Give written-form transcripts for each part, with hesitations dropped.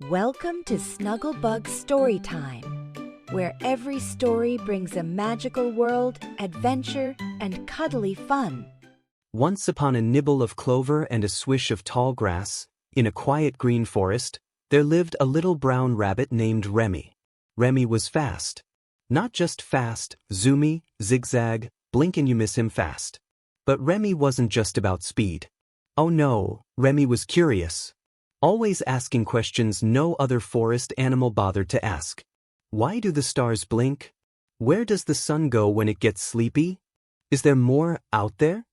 Welcome to Snugglebug's Storytime, where every story brings a magical world, adventure, and cuddly fun. Once upon a nibble of clover and a swish of tall grass, in a quiet green forest, there lived a little brown rabbit named Remy. Remy was fast. Not just fast, zoomy, zigzag, blink and you miss him fast. But Remy wasn't just about speed. Oh no, Remy was curious. Always asking questions no other forest animal bothered to ask. Why do the stars blink? Where does the sun go when it gets sleepy? Is there more out there?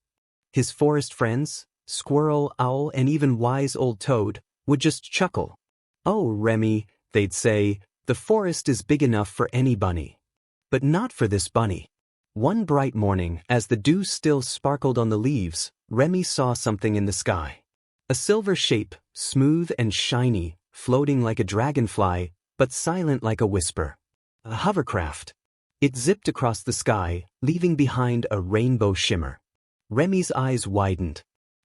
His forest friends, squirrel, owl, and even wise old toad, would just chuckle. Oh, Remy, they'd say, the forest is big enough for any bunny. But not for this bunny. One bright morning, as the dew still sparkled on the leaves, Remy saw something in the sky. A silver shape, smooth and shiny, floating like a dragonfly, but silent like a whisper. A hovercraft. It zipped across the sky, leaving behind a rainbow shimmer. Remy's eyes widened.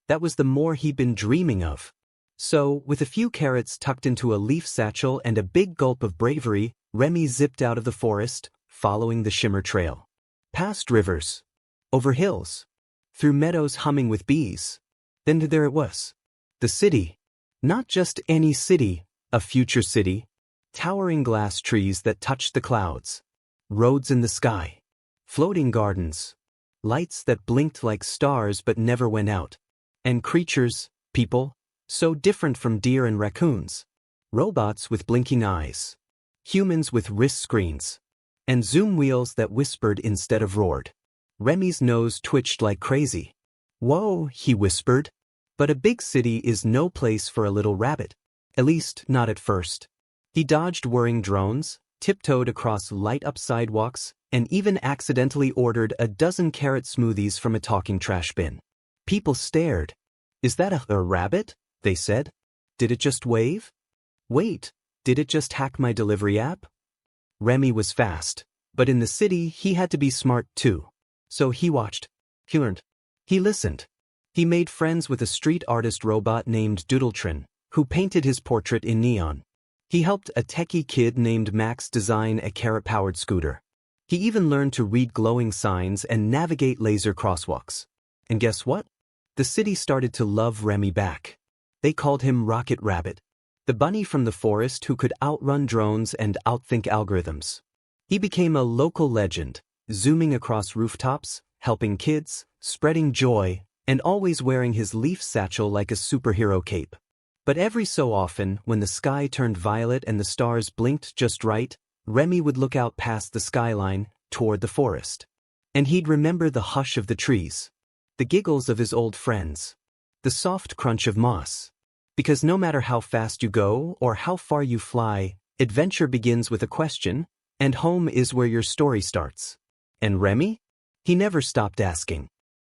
That was the more he'd been dreaming of. So, with a few carrots tucked into a leaf satchel and a big gulp of bravery, Remy zipped out of the forest, following the shimmer trail. Past rivers. Over hills. Through meadows humming with bees. Then there it was. The city. Not just any city, a future city. Towering glass trees that touched the clouds. Roads in the sky. Floating gardens. Lights that blinked like stars but never went out. And creatures, people, so different from deer and raccoons. Robots with blinking eyes. Humans with wrist screens. And zoom wheels that whispered instead of roared. Remy's nose twitched like crazy. Whoa, he whispered. But a big city is no place for a little rabbit. At least, not at first. He dodged whirring drones, tiptoed across light-up sidewalks, and even accidentally ordered a dozen carrot smoothies from a talking trash bin. People stared. Is that a rabbit? They said. Did it just wave? Wait, did it just hack my delivery app? Remy was fast, but in the city he had to be smart too. So he watched. He learned. He listened. He made friends with a street artist robot named Doodletron, who painted his portrait in neon. He helped a techie kid named Max design a carrot-powered scooter. He even learned to read glowing signs and navigate laser crosswalks. And guess what? The city started to love Remy back. They called him Rocket Rabbit, the bunny from the forest who could outrun drones and outthink algorithms. He became a local legend, zooming across rooftops, helping kids, spreading joy, and always wearing his leaf satchel like a superhero cape. But every so often, when the sky turned violet and the stars blinked just right, Remy would look out past the skyline, toward the forest. And he'd remember the hush of the trees, the giggles of his old friends, the soft crunch of moss. Because no matter how fast you go or how far you fly, adventure begins with a question, and home is where your story starts. And Remy? He never stopped asking.